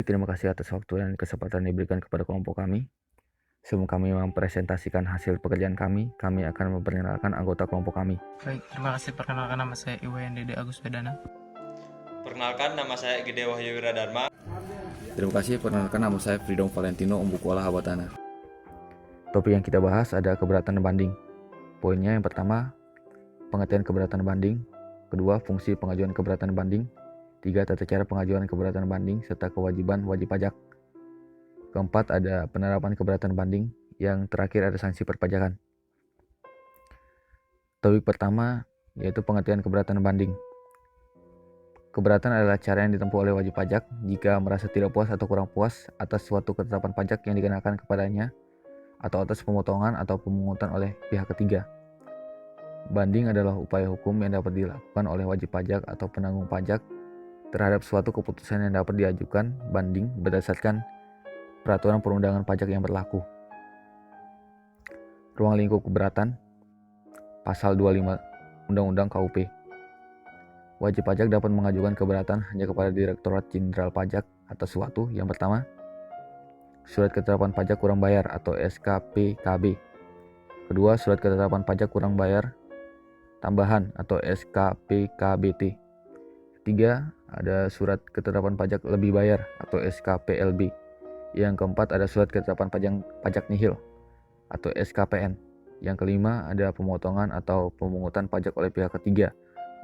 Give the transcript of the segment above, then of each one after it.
terima kasih atas waktu dan kesempatan diberikan kepada kelompok kami. Sebelum kami mempresentasikan hasil pekerjaan kami akan memperkenalkan anggota kelompok kami. Baik, terima kasih. Perkenalkan, nama saya Iwayan Dede Agus Wedana. Perkenalkan, nama saya Gede Wahyu Wiradharma. Terima kasih, perkenalkan nama saya Freedom Valentino Umbukuala Habatana. Topik yang kita bahas ada keberatan banding. Poinnya yang pertama, pengertian keberatan banding. Kedua, fungsi pengajuan keberatan banding. 3, tata cara pengajuan keberatan banding serta kewajiban wajib pajak. Keempat, ada penerapan keberatan banding. Yang terakhir ada sanksi perpajakan. Topik pertama yaitu pengertian keberatan banding. Keberatan adalah cara yang ditempuh oleh wajib pajak jika merasa tidak puas atau kurang puas atas suatu ketetapan pajak yang dikenakan kepadanya atau atas pemotongan atau pemungutan oleh pihak ketiga. Banding adalah upaya hukum yang dapat dilakukan oleh wajib pajak atau penanggung pajak terhadap suatu keputusan yang dapat diajukan banding berdasarkan peraturan perundangan pajak yang berlaku. Ruang lingkup keberatan, Pasal 25 Undang-Undang KUP. Wajib pajak dapat mengajukan keberatan hanya kepada Direktorat Jenderal Pajak atas suatu, yang pertama, surat ketetapan pajak kurang bayar atau SKPKB. Kedua, surat ketetapan pajak kurang bayar tambahan atau SKPKBT. Ketiga, ada surat ketetapan pajak lebih bayar atau SKPLB. Yang keempat, ada surat ketetapan pajak nihil atau SKPN. Yang kelima, ada pemotongan atau pemungutan pajak oleh pihak ketiga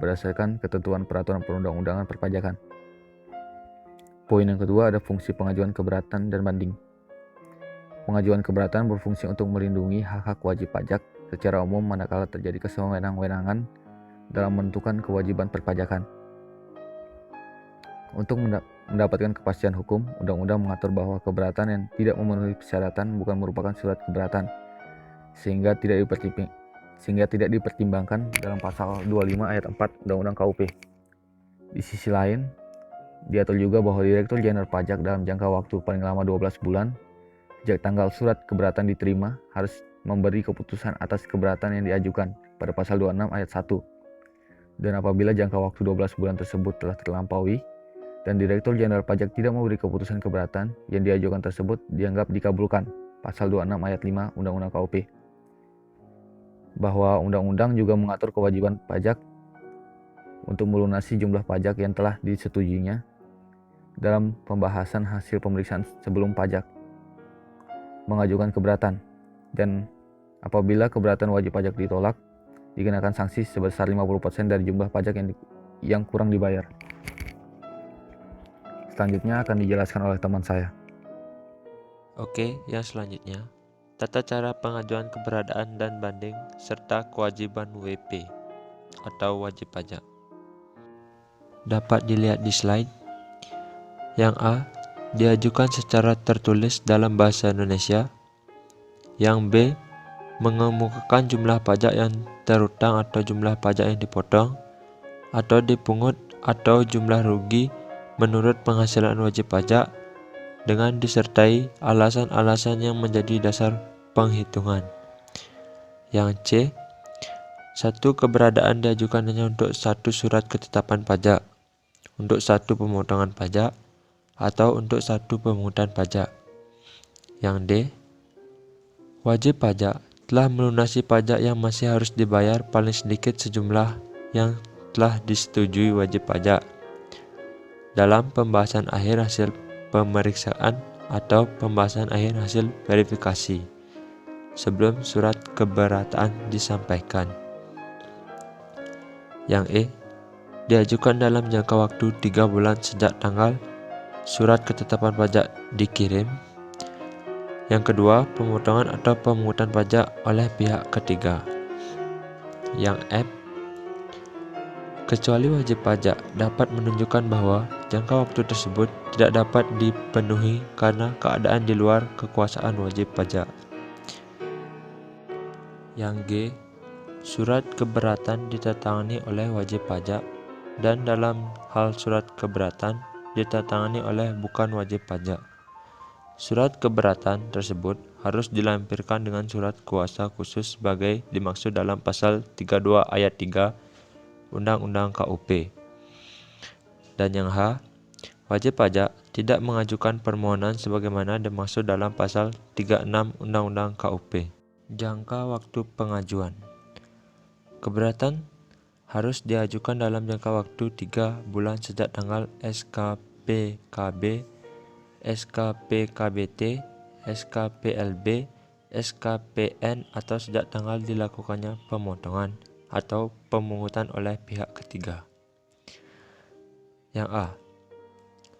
berdasarkan ketentuan peraturan perundang-undangan perpajakan. Poin yang kedua, ada fungsi pengajuan keberatan dan banding. Pengajuan keberatan berfungsi untuk melindungi hak-hak wajib pajak secara umum manakala terjadi kesewenang-wenangan dalam menentukan kewajiban perpajakan. Untuk mendapatkan kepastian hukum, undang-undang mengatur bahwa keberatan yang tidak memenuhi persyaratan bukan merupakan surat keberatan, sehingga tidak dipertimbangkan dalam pasal 25 ayat 4 Undang-Undang KUP. Di sisi lain, diatur juga bahwa Direktur Jenderal Pajak dalam jangka waktu paling lama 12 bulan sejak tanggal surat keberatan diterima harus memberi keputusan atas keberatan yang diajukan pada pasal 26 ayat 1. Dan apabila jangka waktu 12 bulan tersebut telah terlampaui dan Direktur Jenderal Pajak tidak memberi keputusan keberatan yang diajukan tersebut dianggap dikabulkan, pasal 26 ayat 5 Undang-Undang KUP. Bahwa undang-undang juga mengatur kewajiban pajak untuk melunasi jumlah pajak yang telah disetujuinya dalam pembahasan hasil pemeriksaan sebelum pajak, mengajukan keberatan, dan apabila keberatan wajib pajak ditolak, dikenakan sanksi sebesar 50% dari jumlah pajak yang kurang dibayar. Selanjutnya akan dijelaskan oleh teman saya. Oke, yang selanjutnya, tata cara pengajuan keberadaan dan banding serta kewajiban WP atau wajib pajak. Dapat dilihat di slide. Yang A, diajukan secara tertulis dalam bahasa Indonesia. Yang B, mengemukakan jumlah pajak yang terutang atau jumlah pajak yang dipotong atau dipungut atau jumlah rugi menurut penghasilan wajib pajak dengan disertai alasan-alasan yang menjadi dasar penghitungan. Yang C, satu keberadaan diajukan hanya untuk satu surat ketetapan pajak, untuk satu pemotongan pajak, atau untuk satu pemungutan pajak. Yang D, wajib pajak telah melunasi pajak yang masih harus dibayar paling sedikit sejumlah yang telah disetujui wajib pajak dalam pembahasan akhir hasil pemeriksaan atau pembahasan akhir hasil verifikasi sebelum surat keberatan disampaikan. Yang E, diajukan dalam jangka waktu 3 bulan sejak tanggal surat ketetapan pajak dikirim. Yang kedua, pemotongan atau pemungutan pajak oleh pihak ketiga. Yang F, kecuali wajib pajak dapat menunjukkan bahwa jangka waktu tersebut tidak dapat dipenuhi karena keadaan di luar kekuasaan wajib pajak. Yang G, surat keberatan ditandatangani oleh wajib pajak dan dalam hal surat keberatan ditandatangani oleh bukan wajib pajak. Surat keberatan tersebut harus dilampirkan dengan surat kuasa khusus sebagai dimaksud dalam pasal 32 ayat 3 Undang-Undang KUP. Dan yang H, wajib pajak tidak mengajukan permohonan sebagaimana dimaksud dalam pasal 36 Undang-Undang KUP. Jangka waktu pengajuan. Keberatan harus diajukan dalam jangka waktu 3 bulan sejak tanggal SKPKB, SKPKBT, SKPLB, SKPN atau sejak tanggal dilakukannya pemotongan atau pemungutan oleh pihak ketiga. Yang A.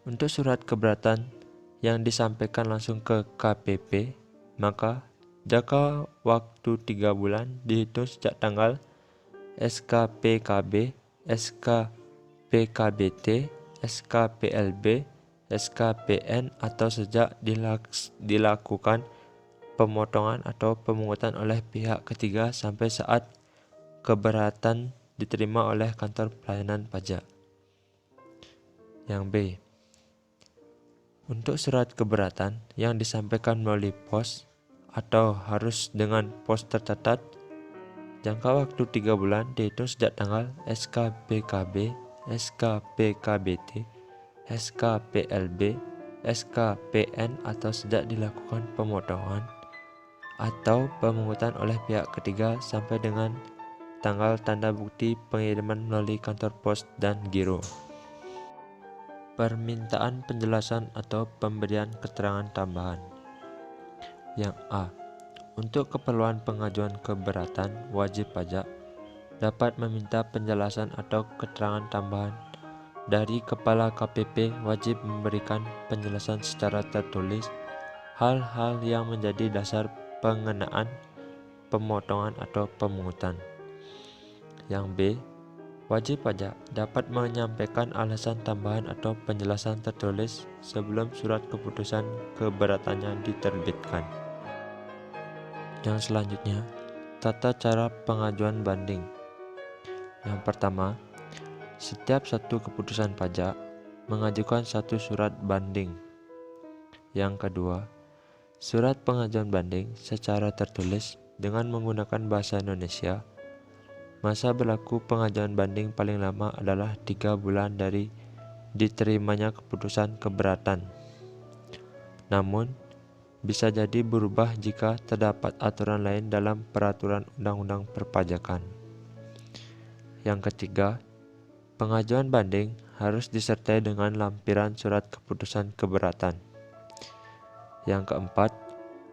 Untuk surat keberatan yang disampaikan langsung ke KPP, maka jangka waktu 3 bulan dihitung sejak tanggal SKPKB, SKPKBT, SKPLB, SKPN atau sejak dilakukan pemotongan atau pemungutan oleh pihak ketiga sampai saat keberatan diterima oleh kantor pelayanan pajak. Yang B. Untuk surat keberatan yang disampaikan melalui pos atau harus dengan pos tercatat, jangka waktu 3 bulan dihitung sejak tanggal SKPKB, SKPKBT, SKPLB, SKPN atau sejak dilakukan pemotongan atau pemungutan oleh pihak ketiga sampai dengan tanggal tanda bukti pengiriman melalui kantor pos dan giro. Permintaan penjelasan atau pemberian keterangan tambahan. Yang A. Untuk keperluan pengajuan keberatan wajib pajak dapat meminta penjelasan atau keterangan tambahan dari Kepala KPP. Wajib memberikan penjelasan secara tertulis hal-hal yang menjadi dasar pengenaan pemotongan atau pemungutan. Yang B. Wajib pajak dapat menyampaikan alasan tambahan atau penjelasan tertulis sebelum surat keputusan keberatannya diterbitkan. Yang selanjutnya, tata cara pengajuan banding. Yang pertama, setiap satu keputusan pajak mengajukan satu surat banding. Yang kedua, surat pengajuan banding secara tertulis dengan menggunakan bahasa Indonesia. Masa berlaku pengajuan banding paling lama adalah 3 bulan dari diterimanya keputusan keberatan. Namun, bisa jadi berubah jika terdapat aturan lain dalam peraturan undang-undang perpajakan. Yang ketiga, pengajuan banding harus disertai dengan lampiran surat keputusan keberatan. Yang keempat,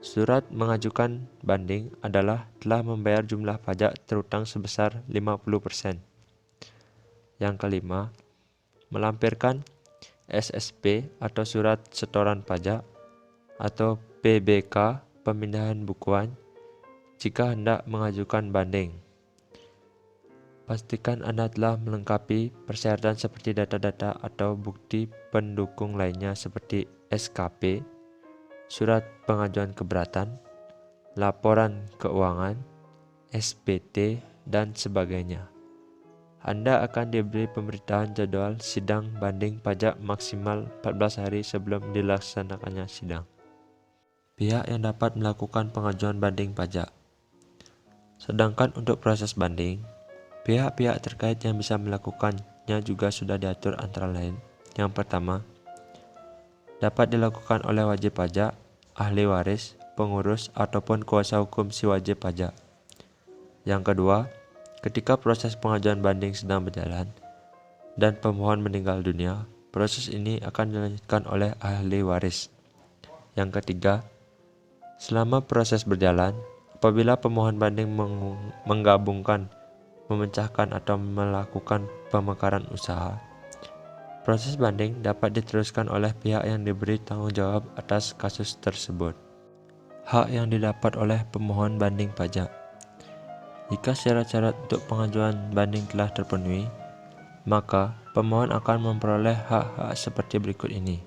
surat mengajukan banding adalah telah membayar jumlah pajak terutang sebesar 50%. Yang kelima, melampirkan SSP atau surat setoran pajak atau PBK pemindahan bukuan jika hendak mengajukan banding. Pastikan Anda telah melengkapi persyaratan seperti data-data atau bukti pendukung lainnya seperti SKP, surat pengajuan keberatan, laporan keuangan, SPT, dan sebagainya. Anda akan diberi pemberitahuan jadwal sidang banding pajak maksimal 14 hari sebelum dilaksanakannya sidang. Pihak yang dapat melakukan pengajuan banding pajak. Sedangkan untuk proses banding, pihak-pihak terkait yang bisa melakukannya juga sudah diatur antara lain. Yang pertama, dapat dilakukan oleh wajib pajak, ahli waris, pengurus, ataupun kuasa hukum si wajib pajak. Yang kedua, ketika proses pengajuan banding sedang berjalan dan pemohon meninggal dunia, proses ini akan dilanjutkan oleh ahli waris. Yang ketiga, selama proses berjalan, apabila pemohon banding menggabungkan, memecahkan, atau melakukan pemekaran usaha, proses banding dapat diteruskan oleh pihak yang diberi tanggung jawab atas kasus tersebut. Hak yang didapat oleh pemohon banding pajak. Jika syarat-syarat untuk pengajuan banding telah terpenuhi, maka pemohon akan memperoleh hak-hak seperti berikut ini.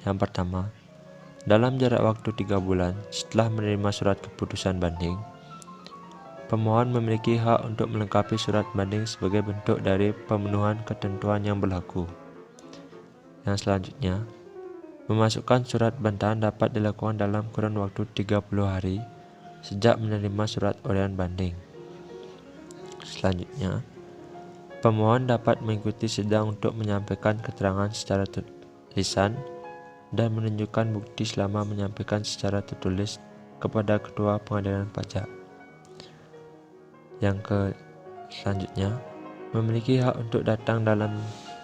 Yang pertama, dalam jarak waktu 3 bulan setelah menerima surat keputusan banding, pemohon memiliki hak untuk melengkapi surat banding sebagai bentuk dari pemenuhan ketentuan yang berlaku. Yang selanjutnya, memasukkan surat bantahan dapat dilakukan dalam kurun waktu 30 hari sejak menerima surat uraian banding. Selanjutnya, pemohon dapat mengikuti sidang untuk menyampaikan keterangan secara lisan dan menunjukkan bukti selama menyampaikan secara tertulis kepada Ketua Pengadilan Pajak. Yang selanjutnya, memiliki hak untuk datang dalam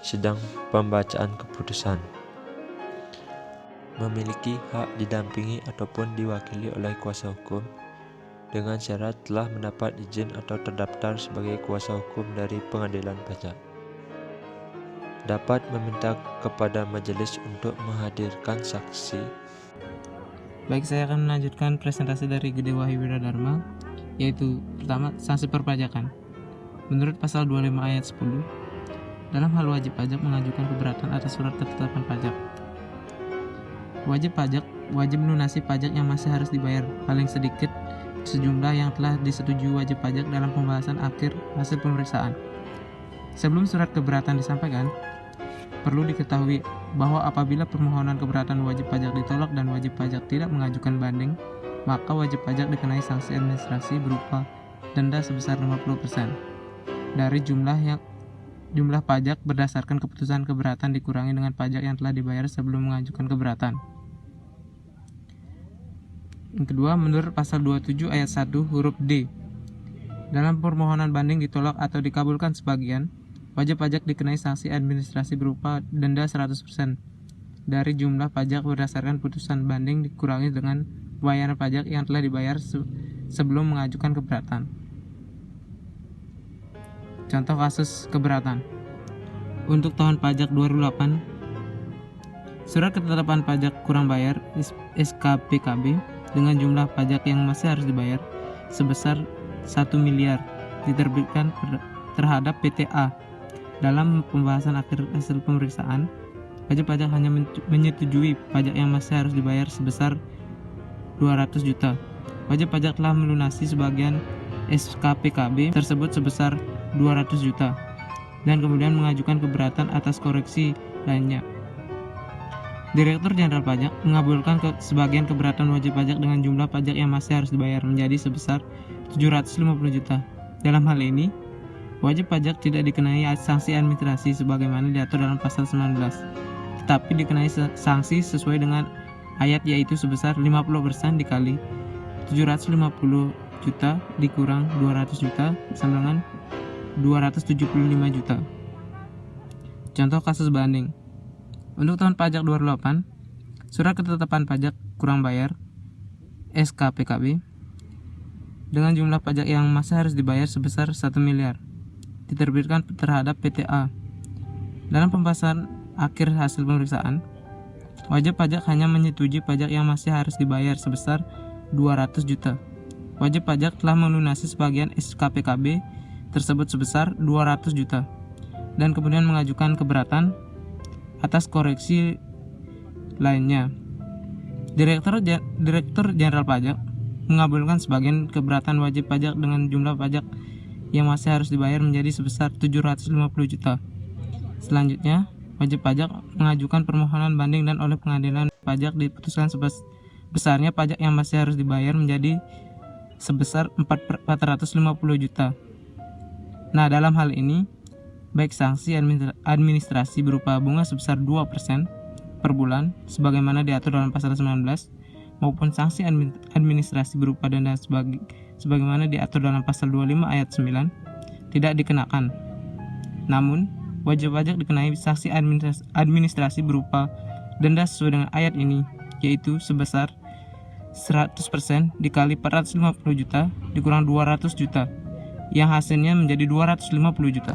sidang pembacaan keputusan. Memiliki hak didampingi ataupun diwakili oleh kuasa hukum dengan syarat telah mendapat izin atau terdaftar sebagai kuasa hukum dari pengadilan pajak. Dapat meminta kepada majelis untuk menghadirkan saksi. Baik, saya akan melanjutkan presentasi dari Gede Wahyu Wiradharma, yaitu pertama, sanksi perpajakan. Menurut pasal 25 ayat 10, dalam hal wajib pajak mengajukan keberatan atas surat ketetapan pajak. Wajib pajak wajib melunasi pajak yang masih harus dibayar, paling sedikit sejumlah yang telah disetujui wajib pajak dalam pembahasan akhir hasil pemeriksaan. Sebelum surat keberatan disampaikan, perlu diketahui bahwa apabila permohonan keberatan wajib pajak ditolak dan wajib pajak tidak mengajukan banding, maka wajib pajak dikenai sanksi administrasi berupa denda sebesar 50% dari jumlah pajak berdasarkan keputusan keberatan dikurangi dengan pajak yang telah dibayar sebelum mengajukan keberatan. Yang kedua, menurut pasal 27 ayat 1 huruf D, dalam permohonan banding ditolak atau dikabulkan sebagian, wajib pajak dikenai sanksi administrasi berupa denda 100% dari jumlah pajak berdasarkan putusan banding dikurangi dengan pembayaran pajak yang telah dibayar sebelum mengajukan keberatan. Contoh kasus keberatan. Untuk tahun pajak 2008, surat ketetapan pajak kurang bayar SKPKB dengan jumlah pajak yang masih harus dibayar sebesar 1 miliar diterbitkan terhadap PTA. Dalam pembahasan akhir hasil pemeriksaan, wajib pajak hanya menyetujui pajak yang masih harus dibayar sebesar 200 juta. Wajib pajak telah melunasi sebagian SKPKB tersebut sebesar 200 juta dan kemudian mengajukan keberatan atas koreksi lainnya. Direktur Jenderal Pajak mengabulkan sebagian keberatan wajib pajak dengan jumlah pajak yang masih harus dibayar menjadi sebesar 750 juta. Dalam hal ini, wajib pajak tidak dikenai sanksi administrasi sebagaimana diatur dalam pasal 19, tetapi dikenai sanksi sesuai dengan ayat, yaitu sebesar 50% dikali 750 juta dikurang 200 juta sama dengan 275 juta. Contoh kasus banding. Untuk tahun pajak 2008, surat ketetapan pajak kurang bayar SKPKB dengan jumlah pajak yang masih harus dibayar sebesar 1 miliar diterbitkan terhadap PTA. Dalam pembahasan akhir hasil pemeriksaan, wajib pajak hanya menyetujui pajak yang masih harus dibayar sebesar 200 juta. Wajib pajak telah melunasi sebagian SKPKB tersebut sebesar 200 juta dan kemudian mengajukan keberatan atas koreksi lainnya. Direktur Jenderal Pajak mengabulkan sebagian keberatan wajib pajak dengan jumlah pajak yang masih harus dibayar menjadi sebesar 750 juta. Selanjutnya, wajib pajak mengajukan permohonan banding dan oleh pengadilan pajak diputuskan sebesarnya pajak yang masih harus dibayar menjadi sebesar 450 juta. Nah, dalam hal ini, baik sanksi administrasi berupa bunga sebesar 2% per bulan sebagaimana diatur dalam pasal 19 maupun sanksi administrasi berupa denda sebagaimana diatur dalam pasal 25 ayat 9 tidak dikenakan. Namun, wajib pajak dikenai sanksi administrasi berupa denda sesuai dengan ayat ini, yaitu sebesar 100% dikali 450 juta dikurang 200 juta yang hasilnya menjadi 250 juta.